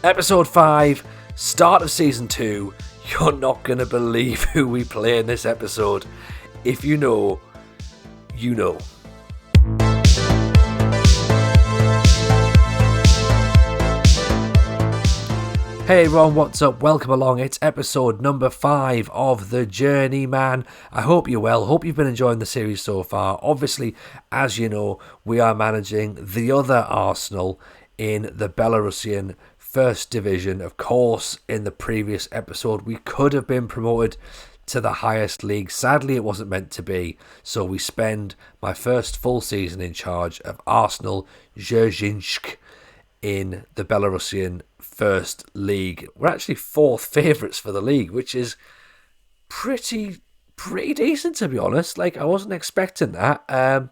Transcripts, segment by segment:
Episode 5, start of Season 2. You're not going to believe who we play in this episode. If you know, you know. Hey everyone, what's up? Welcome along. It's episode number 5 of the Journeyman. I hope you're well. Hope you've been enjoying the series so far. Obviously, as you know, we are managing the other Arsenal in the Belarusian First Division. Of course, in the previous episode, we could have been promoted to the highest league. Sadly, it wasn't meant to be. So we spend my first full season in charge of Arsenal Dzierżyńsk in the Belarusian First League. We're actually fourth favourites for the league, which is pretty decent, to be honest. Like, I wasn't expecting that.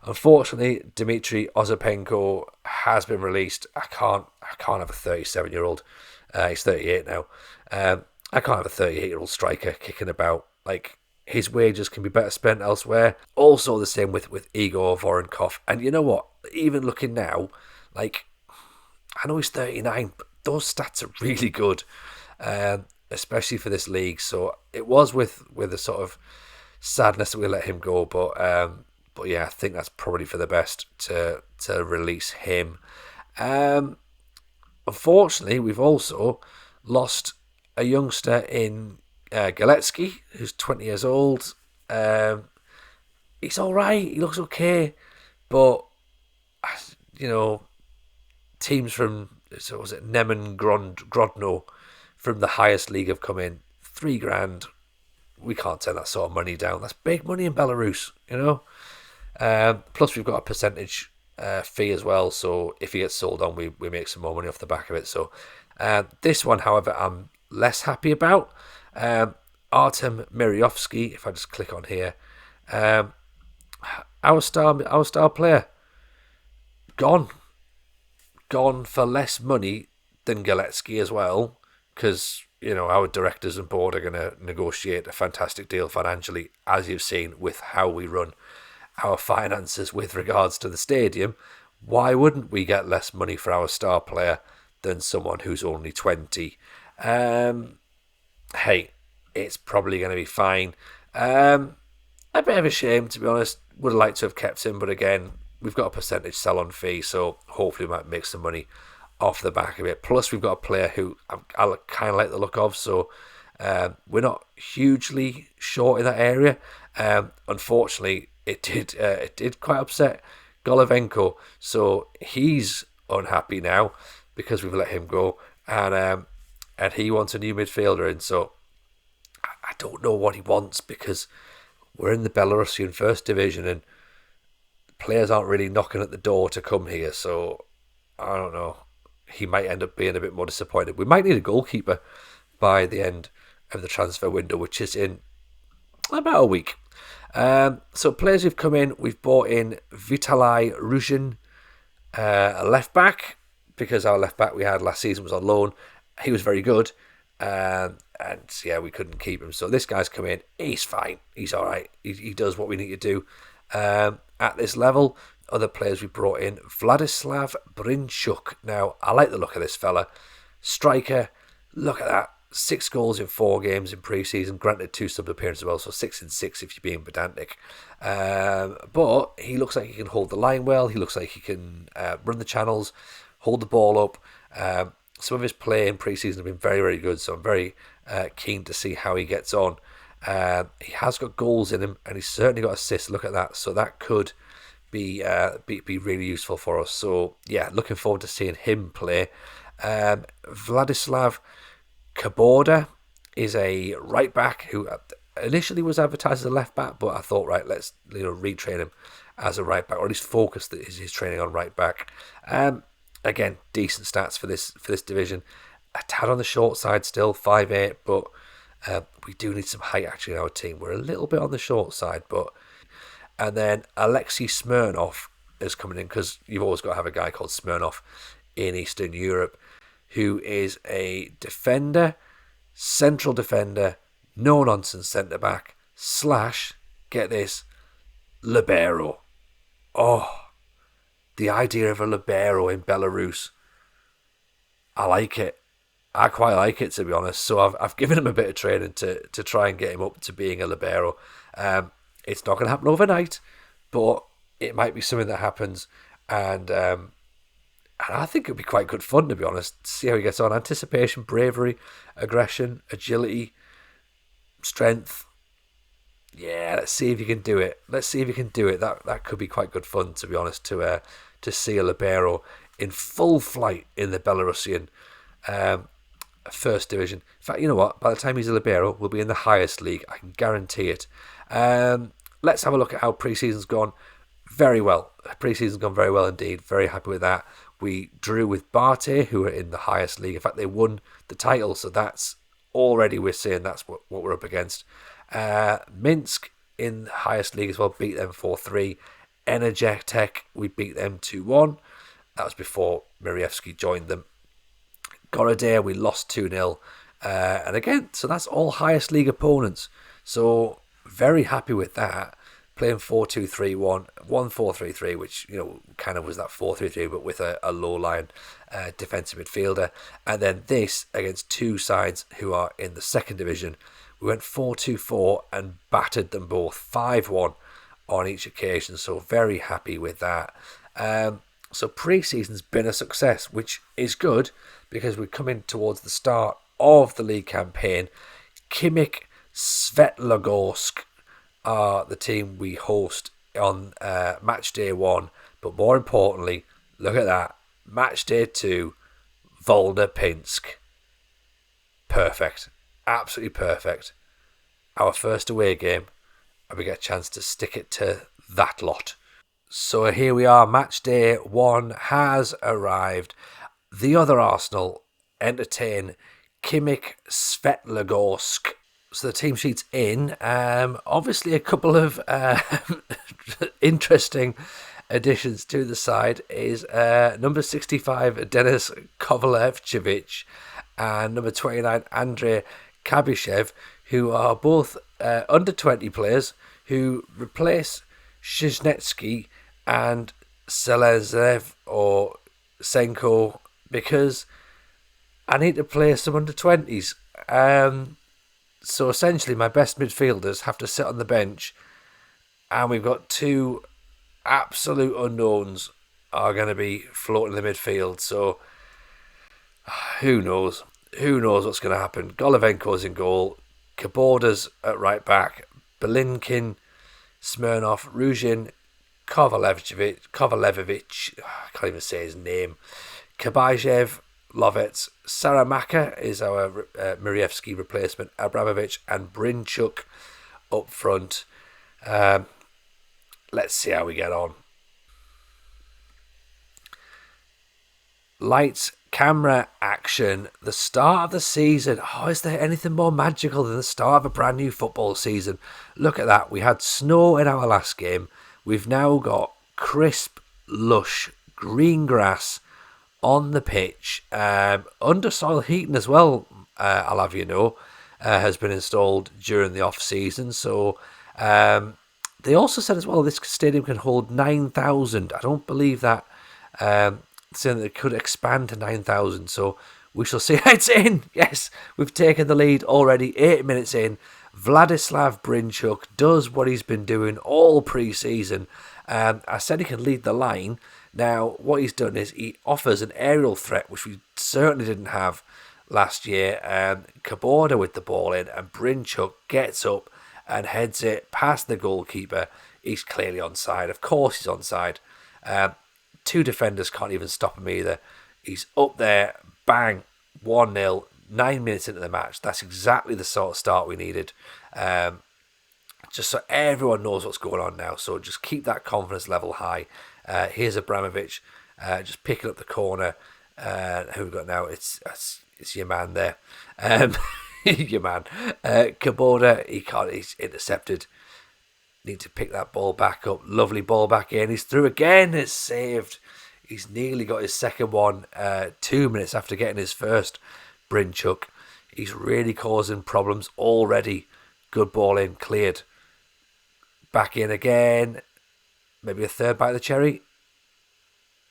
Unfortunately, Dmitry Ozapenko has been released. I can't have a 37-year-old. He's 38 now. I can't have a 38-year-old striker kicking about. Like, his wages can be better spent elsewhere. Also the same with Igor Voronkov. And you know what? Even looking now, like, I know he's 39, but those stats are really good, especially for this league. So it was with a sort of sadness that we let him go, but yeah, I think that's probably for the best to release him. Unfortunately, we've also lost a youngster in Galetsky, who's 20 years old. He's all right. He looks okay, but you know, teams from, so was it Neman Grodno from the highest league have come in. $3,000. We can't turn that sort of money down. That's big money in Belarus, you know. Plus we've got a percentage fee as well. So if he gets sold on, we make some more money off the back of it. So this one, however, I'm less happy about. Artem Miryovsky. If I just click on here, our star player gone for less money than Galetsky as well, because, you know, our directors and board are going to negotiate a fantastic deal financially, as you've seen with how we run our finances with regards to the stadium. Why wouldn't we get less money for our star player than someone who's only 20? Hey, it's probably going to be fine. A bit of a shame, to be honest. Would have liked to have kept him, but again, we've got a percentage sell-on fee, so hopefully we might make some money off the back of it. Plus, we've got a player who I kind of like the look of, so we're not hugely short in that area. Unfortunately, it did quite upset Golovenko, so he's unhappy now because we've let him go, and he wants a new midfielder in. So I don't know what he wants, because we're in the Belarusian First Division and players aren't really knocking at the door to come here, so I don't know. He might end up being a bit more disappointed. We might need a goalkeeper by the end of the transfer window, which is in about a week. So players who've come in, we've bought in Vitaly Ruzhin, a left back, because our left back we had last season was on loan. He was very good, and yeah, we couldn't keep him. So this guy's come in. He's fine. He's all right. He does what we need to do. At this level, other players we brought in, Vladislav Brinchuk. Now, I like the look of this fella. Striker, look at that. 6 goals in 4 games in pre-season. Granted, 2 sub appearances as well, so 6 and 6 if you're being pedantic. But he looks like he can hold the line well. He looks like he can run the channels, hold the ball up. Some of his play in pre-season have been very, very good, so I'm very keen to see how he gets on. He has got goals in him, and he's certainly got assists. Look at that. So that could be really useful for us. So yeah, looking forward to seeing him play. Vladislav Kaborda is a right back who initially was advertised as a left back, but I thought, right, let's retrain him as a right back, or at least focus his training on right back. Again, decent stats for this division. A tad on the short side still, 5'8", but we do need some height actually in our team. We're a little bit on the short side, but... And then Alexei Smirnov is coming in, because you've always got to have a guy called Smirnov in Eastern Europe, who is a defender, central defender, no-nonsense centre-back, / get this, libero. Oh, the idea of a libero in Belarus. I like it. I quite like it, to be honest. So I've given him a bit of training to try and get him up to being a libero. It's not going to happen overnight, but it might be something that happens, and I think it'd be quite good fun, to be honest. See how he gets on. Anticipation, bravery, aggression, agility, strength. Yeah, let's see if you can do it. Let's see if you can do it. That could be quite good fun, to be honest, to see a libero in full flight in the Belarusian first division. In fact, you know what? By the time he's a libero, we'll be in the highest league. I can guarantee it. Let's have a look at how pre-season's gone. Very well. Pre-season's gone very well indeed. Very happy with that. We drew with Barte, who are in the highest league. In fact, they won the title, so that's already, we're saying that's what we're up against. Minsk in the highest league as well, beat them 4-3. Energetek, we beat them 2-1. That was before Mirievski joined them. Gorodea, we lost 2-0. And again, so that's all highest league opponents. So very happy with that. Playing 4-2-3-1, 1-4-3-3, which, you know, kind of was that 4-3-3, but with a low-line defensive midfielder. And then this against two sides who are in the second division. We went 4-2-4 and battered them both 5-1 on each occasion. So very happy with that. So pre-season's been a success, which is good because we're coming towards the start of the league campaign. Kimik Svetlogorsk are the team we host on match day 1. But more importantly, look at that. Match day 2, Volna-Pinsk. Perfect. Absolutely perfect. Our first away game, and we get a chance to stick it to that lot. So here we are. Match day 1 has arrived. The other Arsenal entertain Kimik Svetlogorsk. So the team sheet's in. Obviously, a couple of interesting additions to the side is number 65, Denis Kovalevchevich, and number 29, Andrei Kabyshev, who are both under 20 players who replace Zhizhnetsky and Selezev or Senko because I need to play some under 20s. So essentially, my best midfielders have to sit on the bench, and we've got two absolute unknowns are going to be floating in the midfield. So who knows? Who knows what's going to happen? Golovenko's in goal, Kaborda's at right back, Belinkin, Smirnov, Ruzhin, Kovalevich, I can't even say his name, Kabayev, Lovets, Saramaka is our Mirievski replacement, Abramovich and Brinchuk up front. Let's see how we get on. Lights, camera, action. The start of the season. Oh, is there anything more magical than the start of a brand new football season? Look at that. We had snow in our last game. We've now got crisp, lush, green grass on the pitch. Undersoil heating as well, I'll have you know, has been installed during the off-season. So they also said as well this stadium can hold 9,000. I don't believe that. Saying that it could expand to 9,000. So we shall see. It's in. Yes, we've taken the lead already. 8 minutes in. Vladislav Brinchuk does what he's been doing all pre-season. I said he can lead the line. Now, what he's done is he offers an aerial threat, which we certainly didn't have last year. Kaborda with the ball in, and Brinchuk gets up and heads it past the goalkeeper. He's clearly onside. Of course he's onside. Two defenders can't even stop him either. He's up there, bang, 1-0, 9 minutes into the match. That's exactly the sort of start we needed. Just so everyone knows what's going on now. So just keep that confidence level high. Here's Abramovich, just picking up the corner. Who we got now? It's your man there. Your man. Kaborda, he's intercepted. Need to pick that ball back up. Lovely ball back in. He's through again. It's saved. He's nearly got his second one 2 minutes after getting his first. Brinchuk. He's really causing problems already. Good ball in. Cleared. Back in again. Maybe a third bite of the cherry.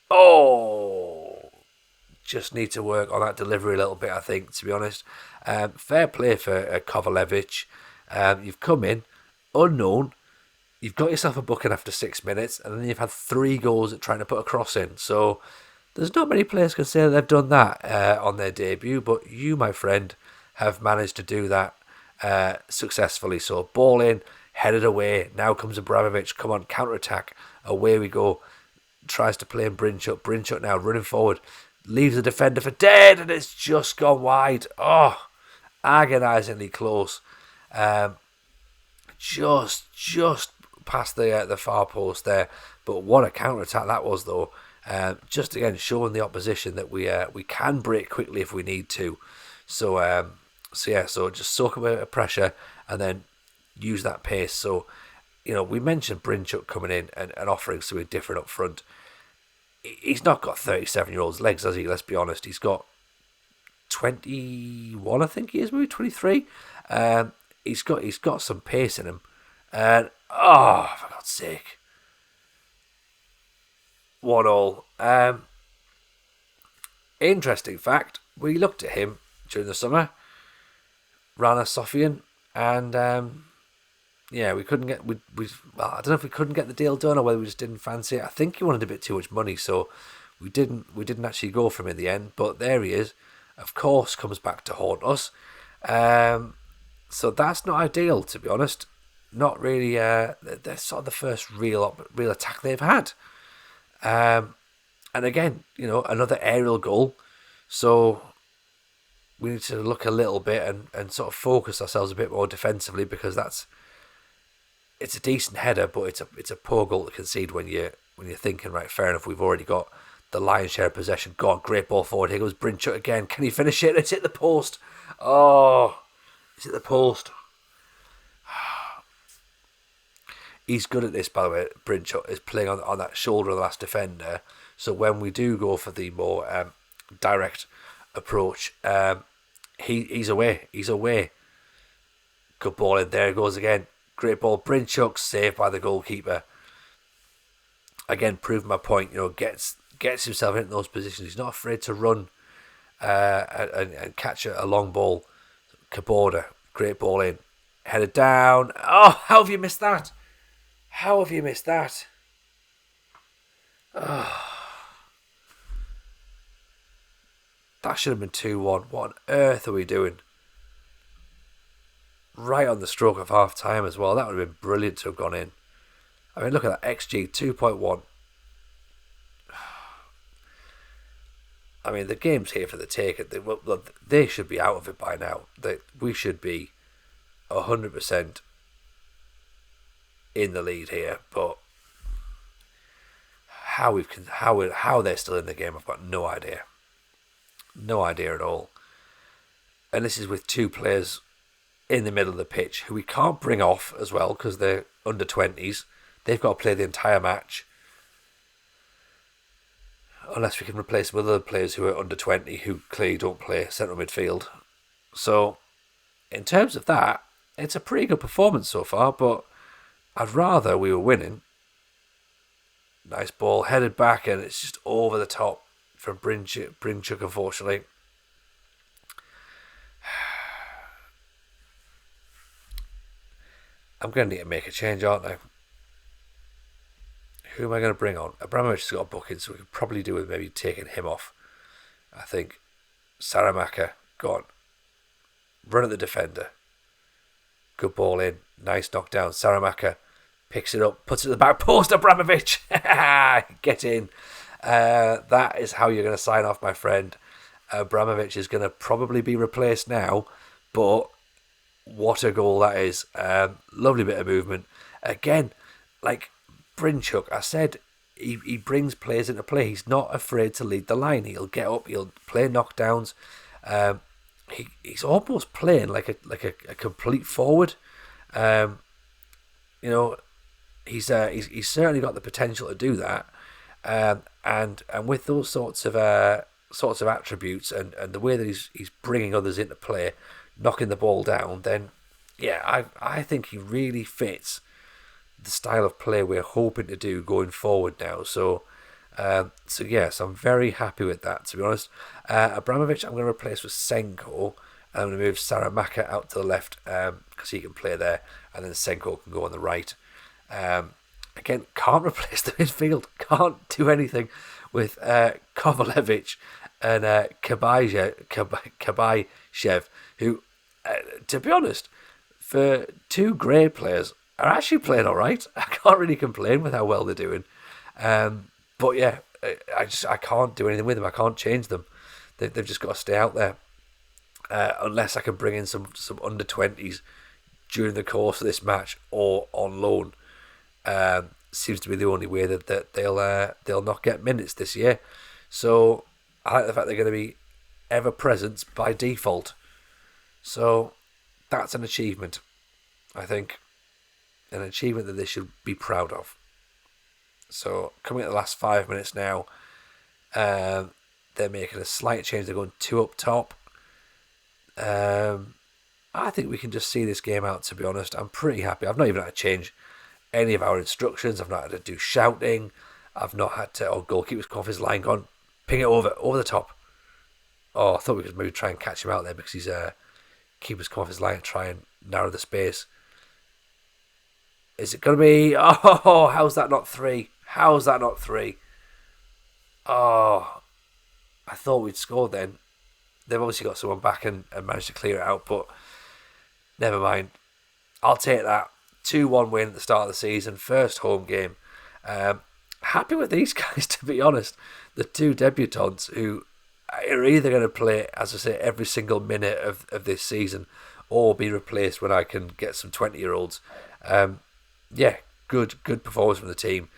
Oh! just need to work on that delivery a little bit, I think, to be honest. Fair play for Kovacevic. You've come in unknown. You've got yourself a booking after 6 minutes, and then you've had 3 goals at trying to put a cross in. So there's not many players can say that they've done that on their debut, but you, my friend, have managed to do that successfully. So ball in, headed away. Now comes Abramovich. Come on, counter-attack. Away we go. Tries to play in Brinchuk. Brinchuk now running forward. Leaves the defender for dead, and it's just gone wide. Oh, agonisingly close. Just past the far post there. But what a counter-attack that was, though. Just again showing the opposition that we can break quickly if we need to. So just soak up a bit of pressure and then use that pace. So, we mentioned Brinchuk coming in and offering something different up front. He's not got 37-year-old's legs, has he? Let's be honest. He's got 21, I think he is, maybe 23. He's got some pace in him. And, for God's sake. 1-1. Interesting fact, we looked at him during the summer, Rana Sofian, and we couldn't get I don't know if we couldn't get the deal done or whether we just didn't fancy it. I think he wanted a bit too much money, so we didn't actually go for him in the end. But there he is, of course, comes back to haunt us. So that's not ideal, to be honest. Not really. That's sort of the first real attack they've had. And again, another aerial goal. So we need to look a little bit and sort of focus ourselves a bit more defensively, because it's a decent header, but it's a poor goal to concede when you're thinking, right, fair enough, we've already got the lion's share of possession. God, great ball forward. Here goes Brinchuk again. Can he finish it? It's hit the post. Oh, it's hit the post. He's good at this, by the way. Brinchuk is playing on that shoulder of the last defender. So when we do go for the more direct approach, he's away. He's away. Good ball in. There it goes again. Great ball. Brinchuk saved by the goalkeeper. Again, proving my point. Gets himself into those positions. He's not afraid to run and catch a long ball. Kaborda. Great ball in. Headed down. Oh, how have you missed that? How have you missed that? Oh. That should have been 2-1. What on earth are we doing? Right on the stroke of half time as well. That would have been brilliant to have gone in. I mean, look at that. XG 2.1. I mean, the game's here for the taking. They should be out of it by now. We should be 100% in the lead here, but how they're still in the game, I've got no idea. No idea at all. And this is with 2 players in the middle of the pitch who we can't bring off as well because they're under 20s. They've got to play the entire match. Unless we can replace them with other players who are under 20 who clearly don't play central midfield. So, in terms of that, it's a pretty good performance so far, but I'd rather we were winning. Nice ball, headed back, and it's just over the top from Brinchuk, unfortunately. I'm going to need to make a change, aren't I? Who am I going to bring on? Abramovich has got a booking, so we could probably do with maybe taking him off. I think. Saramaka, go on. Run at the defender. Good ball in. Nice knockdown. Saramaka picks it up, puts it at the back post. Abramovich! Get in. That is how you're going to sign off, my friend. Abramovich is going to probably be replaced now, but what a goal that is. Lovely bit of movement. Again, like Brinchuk, I said, he brings players into play. He's not afraid to lead the line. He'll get up, he'll play knockdowns. He's almost playing like a complete forward. He's certainly got the potential to do that. And with those sorts of attributes and the way that he's bringing others into play, knocking the ball down, then yeah, I think he really fits the style of play we're hoping to do going forward now. So So yes, I'm very happy with that, to be honest. Abramovich, I'm going to replace with Senko. I'm going to move Saramaka out to the left because he can play there, and then Senko can go on the right. Again, can't replace the midfield. Can't do anything with Kovalevich and Kabaishev, who, to be honest, for two great players, are actually playing all right. I can't really complain with how well they're doing. But yeah, I can't do anything with them. I can't change them. They've just got to stay out there. Unless I can bring in some under 20s during the course of this match or on loan. Seems to be the only way that they'll not get minutes this year. So I like the fact they're going to be ever present by default. So that's an achievement, I think. An achievement that they should be proud of. So coming at the last 5 minutes now, they're making a slight change. They're going 2 up top. I think we can just see this game out, to be honest. I'm pretty happy. I've not even had to change any of our instructions. I've not had to do shouting. I've not had to, goalkeeper's come off his line, gone, ping it over the top. Oh, I thought we could maybe try and catch him out there because he's keeper's come off his line, try and narrow the space. Is it going to be, how's that not 3? How's that not 3? Oh, I thought we'd scored then. They've obviously got someone back and managed to clear it out, but never mind. I'll take that. 2-1 win at the start of the season. First home game. Happy with these guys, to be honest. The two debutants who are either going to play, as I say, every single minute of this season or be replaced when I can get some 20-year-olds. Yeah, good performance from the team.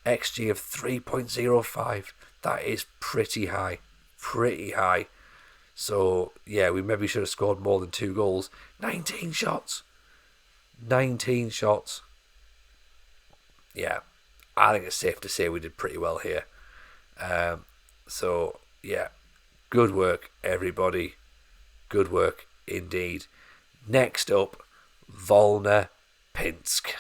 XG of 3.05. That is pretty high. Pretty high. So, yeah, we maybe should have scored more than 2 goals. 19 shots. 19 shots. Yeah, I think it's safe to say we did pretty well here. So, yeah, good work, everybody. Good work indeed. Next up, Volna-Pinsk.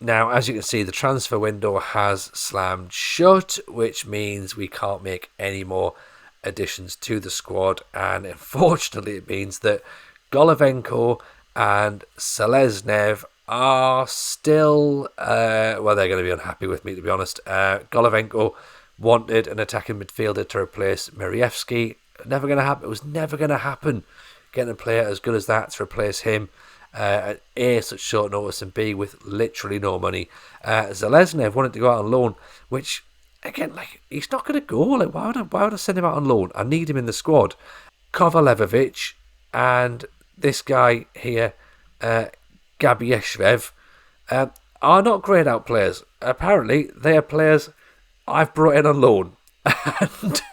Now, as you can see, the transfer window has slammed shut, which means we can't make any more additions to the squad, and unfortunately it means that Golovenko and Seleznev are still they're going to be unhappy with me, to be honest. Golovenko wanted an attacking midfielder to replace Mirievski. Never going to happen. It was never going to happen getting a player as good as that to replace him at A, such short notice, and B, with literally no money. Seleznev wanted to go out on loan, which again, he's not going to go. Why would I send him out on loan? I need him in the squad. Kovalevich and this guy here, Gabieshvev, are not greyed out players. Apparently, they are players I've brought in on loan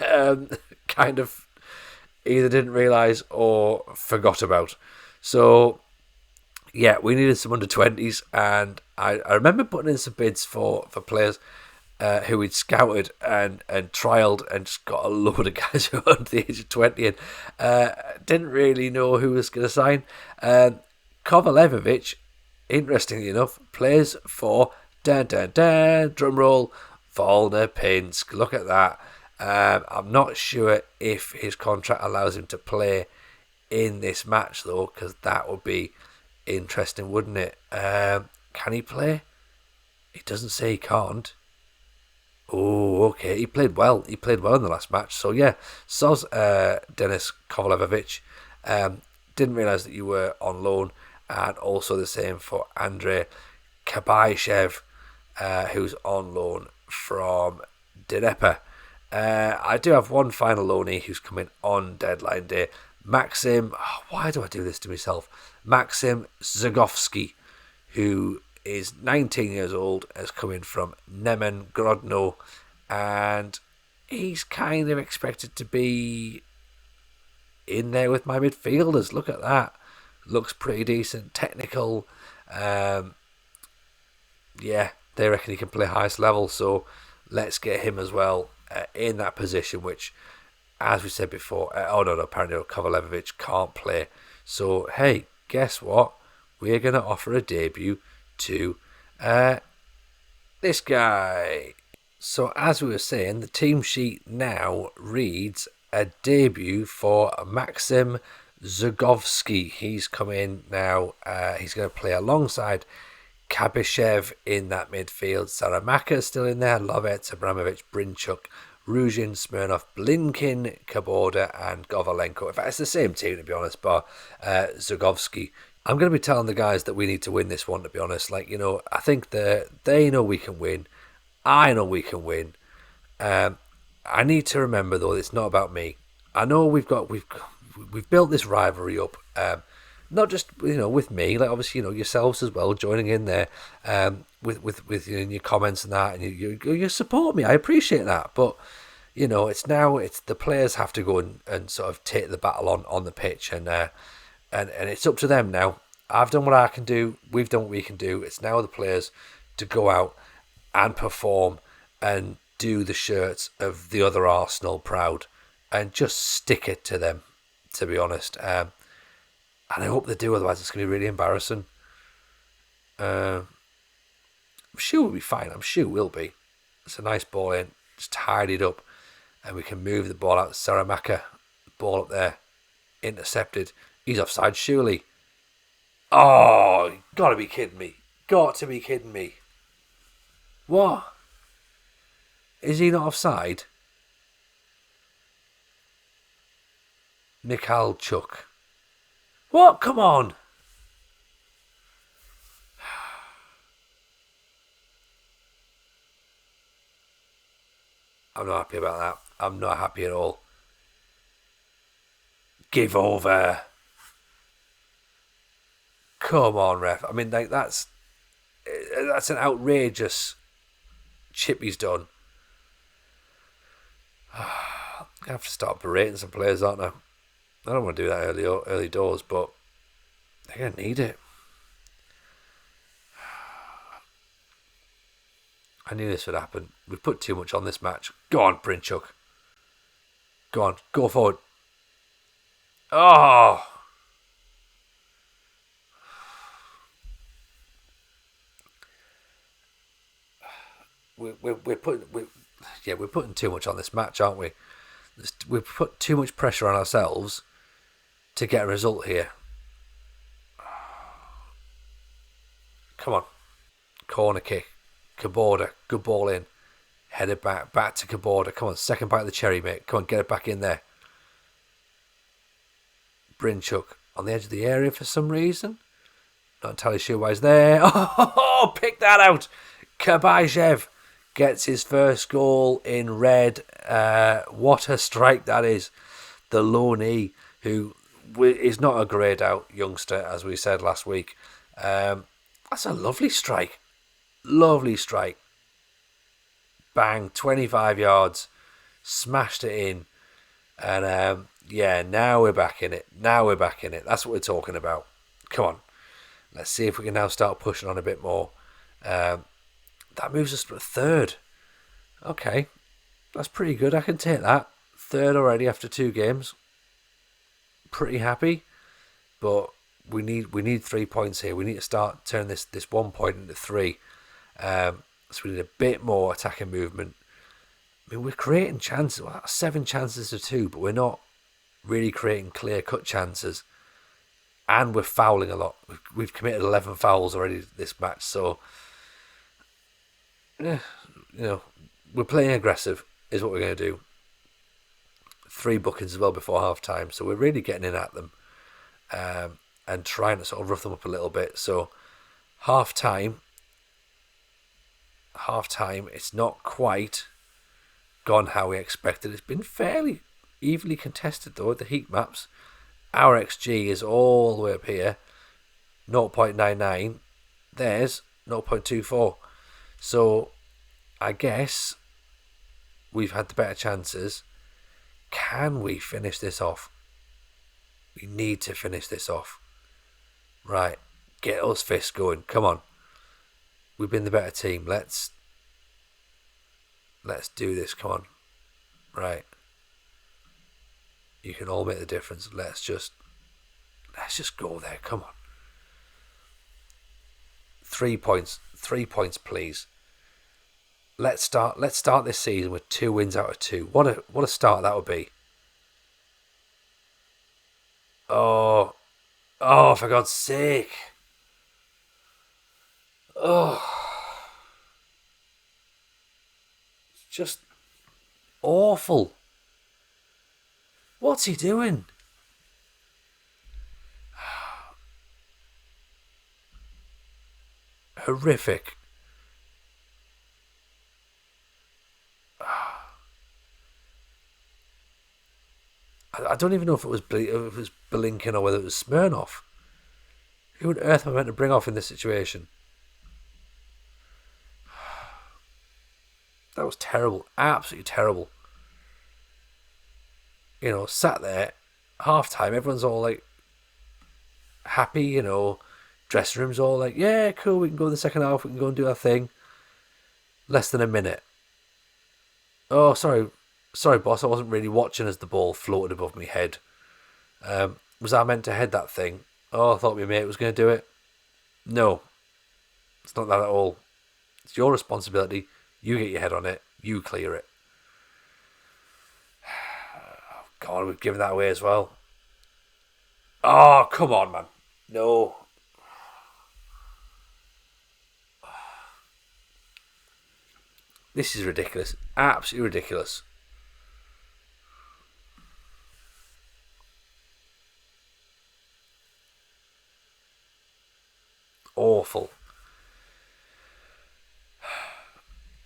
and kind of either didn't realise or forgot about. So, yeah, we needed some under-20s, and I remember putting in some bids for players who we'd scouted and trialled and just got a load of guys who were under the age of 20 and didn't really know who was going to sign. Kovalevich, interestingly enough, plays for drumroll, Volna-Pinsk. Look at that. I'm not sure if his contract allows him to play in this match though, because that would be interesting, wouldn't it? Can he play? It doesn't say he can't. Oh, okay. He played well. He played well in the last match. So yeah, soz Denis Kovalevich. Didn't realise that you were on loan, and also the same for Andrei Kabaishev, who's on loan from Dnieper. I do have one final loanee who's coming on deadline day. Maxim, why do I do this to myself? Maxim Zagovsky, who is 19 years old, has come in from Nemen Grodno, and he's kind of expected to be in there with my midfielders. Look at that. Looks pretty decent. Technical. Yeah, they reckon he can play highest level, so let's get him as well in that position, which, as we said before, apparently Kovalevich can't play. So, hey, guess what? We're going to offer a debut to this guy. So as we were saying, the team sheet now reads a debut for Maxim Zugovsky. He's come in now. He's going to play alongside Kabyshev in that midfield. Saramaka still in there. Lovets, Abramovich, Brinchuk, Ruzhin, Smirnov, Blinkin, Kaborda, and Govalenko. In fact, it's the same team, to be honest, but Zugovsky. I'm going to be telling the guys that we need to win this one, to be honest. Like, I think they know we can win. I know we can win. I need to remember, though, it's not about me. I know we've built this rivalry up. Not just with me, like obviously yourselves as well joining in there with your comments and that, and you support me. I appreciate that, but it's the players have to go and sort of take the battle on the pitch, and it's up to them now. I've done what I can do. We've done what we can do. It's now the players to go out and perform and do the shirts of the other Arsenal proud and just stick it to them, to be honest. And I hope they do, otherwise it's going to be really embarrassing. I'm sure we'll be fine. I'm sure we'll be. It's a nice ball in, just tidied up, and we can move the ball out. Saramaka, ball up there, intercepted. He's offside, surely. Oh, you got to be kidding me. Got to be kidding me. What? Is he not offside? Mikhailchuk. What? Come on. I'm not happy about that. I'm not happy at all. Give over. Come on, ref. I mean, like that's an outrageous chip he's done. I have to start berating some players, aren't I? I don't want to do that early doors, but they're going to need it. I knew this would happen. We've put too much on this match. Go on, Brinchuk. Go on, go forward. Oh! We're putting too much on this match, aren't we? We've put too much pressure on ourselves to get a result here. Come on. Corner kick. Kaborda. Good ball in. Headed back to Kaborda. Come on, second bite of the cherry, mate. Come on, get it back in there. Brinchuk on the edge of the area for some reason. Not entirely sure why he's there. Oh, pick that out. Kabyshev gets his first goal in red. What a strike that is. The loanee, who is not a greyed out youngster, as we said last week. That's a lovely strike. Lovely strike. Bang, 25 yards. Smashed it in. And now we're back in it. That's what we're talking about. Come on. Let's see if we can now start pushing on a bit more. That moves us to a third. Okay. That's pretty good. I can take that. Third already after 2 games. Pretty happy. But we need 3 points here. We need to start turning this 1 point into 3. So we need a bit more attacking movement. I mean, we're creating chances. Well, 7 chances to 2, but we're not really creating clear-cut chances. And we're fouling a lot. We've committed 11 fouls already this match. So, we're playing aggressive is what we're going to do. 3 bookings as well before half-time. So we're really getting in at them. And trying to sort of rough them up a little bit. So, half-time, it's not quite gone how we expected. It's been fairly evenly contested though at the heat maps. Our XG is all the way up here, 0.99. There's 0.24. So I guess we've had the better chances. Can we finish this off? We need to finish this off. Right, get those fists going. Come on. We've been the better team. Let's do this. Come on. Right. You can all make the difference. Let's just go there. Come on. 3 points. 3 points, please. Let's start this season with 2 wins out of 2. What a start that would be. Oh, oh, for God's sake. Oh, just awful. What's he doing? Horrific. I don't even know if it was Blinken or whether it was Smirnoff. Who on earth am I meant to bring off in this situation? That was terrible. Absolutely terrible. Sat there, half time, everyone's all like happy, dressing room's all like, yeah, cool, we can go in the second half, we can go and do our thing. Less than a minute. Oh, sorry, boss, I wasn't really watching as the ball floated above my head. Was I meant to head that thing? Oh, I thought my mate was going to do it. No, it's not that at all. It's your responsibility. You get your head on it. You clear it. Oh, God, we've given that away as well. Oh, come on, man. No. This is ridiculous. Absolutely ridiculous. Awful.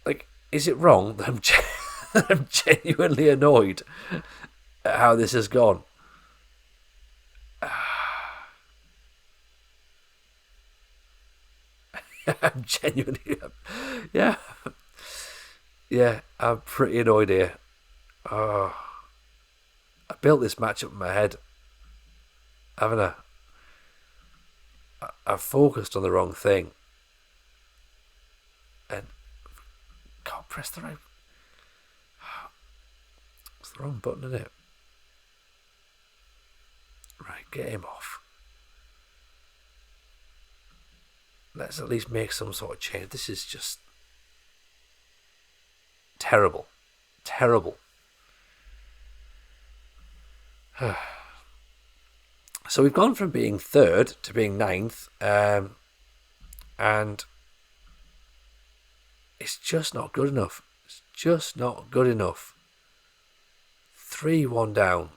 Like, is it wrong that I'm genuinely annoyed at how this has gone? I'm genuinely, yeah, yeah. I'm pretty annoyed here. Oh, I built this match up in my head, haven't I? I've focused on the wrong thing, and can't press the right. It's the wrong button, isn't it? Right, get him off. Let's at least make some sort of change. This is just terrible. Terrible. So we've gone from being third to being ninth, and it's just not good enough. It's just not good enough. 3-1 down.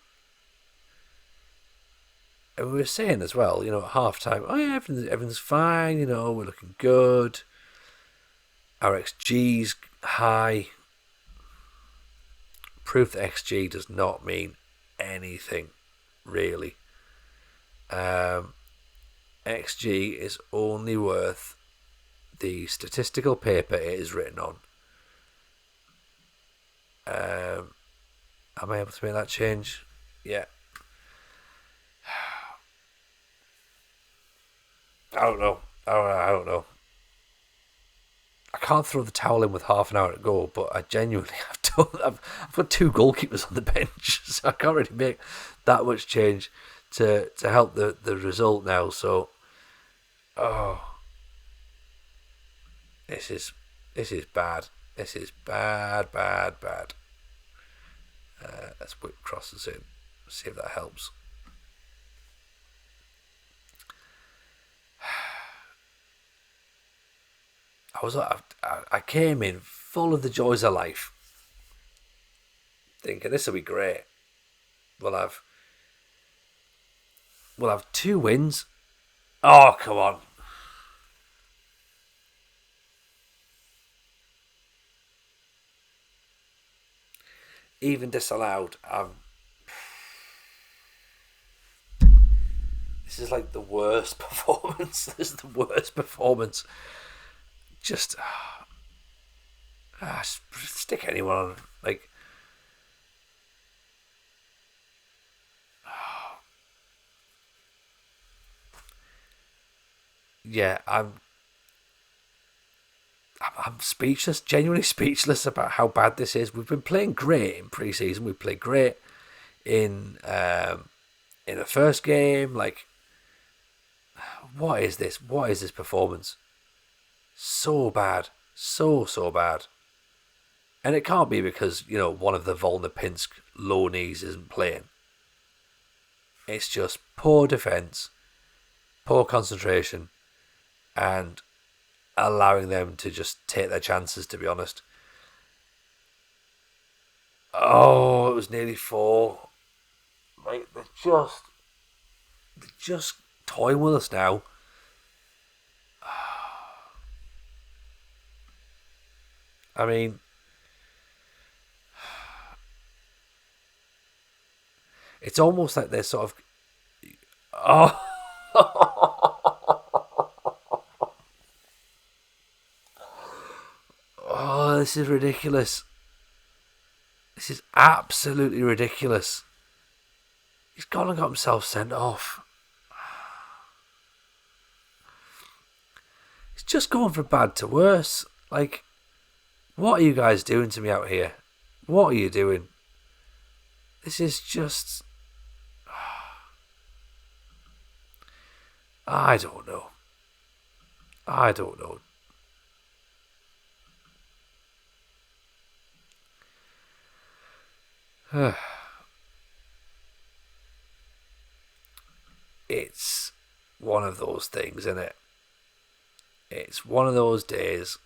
And we were saying as well, at half time, oh yeah, everything's fine, we're looking good. Our XG's high. Proof that XG does not mean anything, really. XG is only worth the statistical paper it is written on. Am I able to make that change? Yeah. I don't know. I can't throw the towel in with half an hour to go, but I genuinely I've got 2 goalkeepers on the bench, so I can't really make that much change to help the result now. So, this is bad. This is bad. Let's whip crosses in. See if that helps. I came in full of the joys of life, thinking this will be great. We'll have 2 wins. Oh, come on. Even disallowed. This is like the worst performance. This is the worst performance. Just stick anyone on. Like, yeah, I'm speechless, genuinely speechless about how bad this is. We've been playing great in pre-season. We played great in the first game. Like, what is this? What is this performance? So bad, so bad. And it can't be because, one of the Volna-Pinsk low knees isn't playing. It's just poor defence, poor concentration, and allowing them to just take their chances, to be honest. Oh, it was nearly 4. Like, they're just toying with us now. I mean, it's almost like they're sort of... Oh! Oh, this is ridiculous. This is absolutely ridiculous. He's gone and got himself sent off. It's just going from bad to worse. Like, what are you guys doing to me out here? What are you doing? This is just... I don't know. It's one of those things, isn't it? It's one of those days.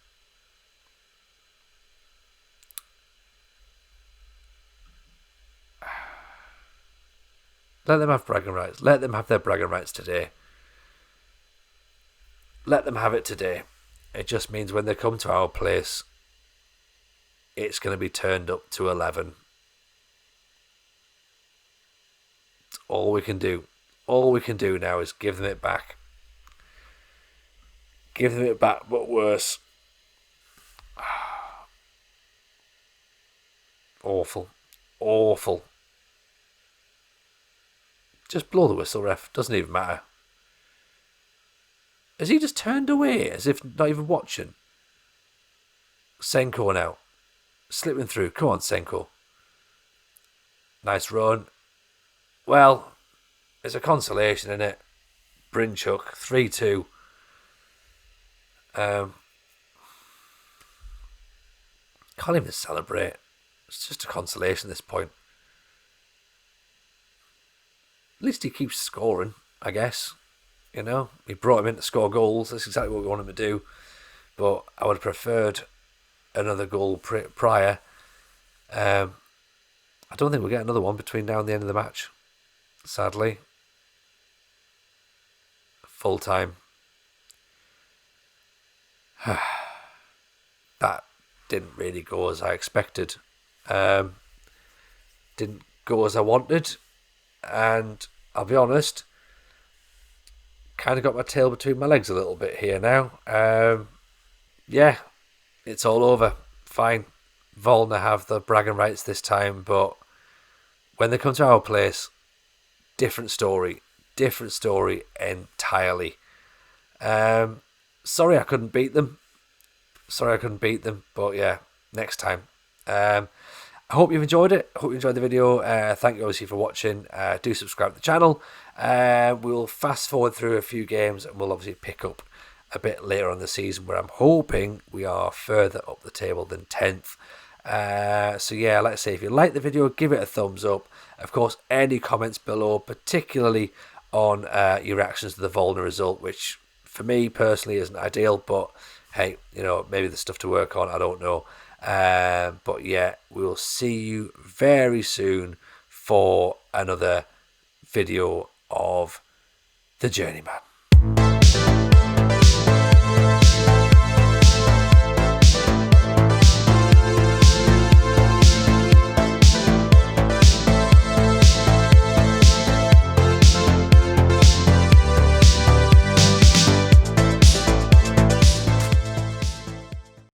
Let them have bragging rights. Let them have their bragging rights today. Let them have it today. It just means when they come to our place, it's going to be turned up to 11. It's all we can do. All we can do now is give them it back. Give them it back, but worse. Awful. Awful. Just blow the whistle, ref. Doesn't even matter. Has he just turned away as if not even watching? Senko now. Slipping through. Come on, Senko. Nice run. Well, it's a consolation, isn't it? Brinchuk, 3-2. Can't even celebrate. It's just a consolation at this point. At least he keeps scoring, I guess. We brought him in to score goals. That's exactly what we want him to do. But I would have preferred another goal prior. I don't think we'll get another one between now and the end of the match. Sadly. Full time. That didn't really go as I expected. Didn't go as I wanted. And I'll be honest, kind of got my tail between my legs a little bit here now. Yeah, it's all over. Fine. Volna have the bragging rights this time, but when they come to our place, different story. Different story entirely. Sorry I couldn't beat them. But yeah, next time. I hope you've enjoyed it. I hope you enjoyed the video. Thank you obviously for watching. Do subscribe to the channel. We'll fast forward through a few games and we'll obviously pick up a bit later on in the season where I'm hoping we are further up the table than 10th. So yeah, like I say, if you like the video, give it a thumbs up. Of course, any comments below, particularly on your reactions to the Volna result, which for me personally isn't ideal, but hey, maybe there's stuff to work on, I don't know. But yeah, we'll see you very soon for another video of the Journeyman.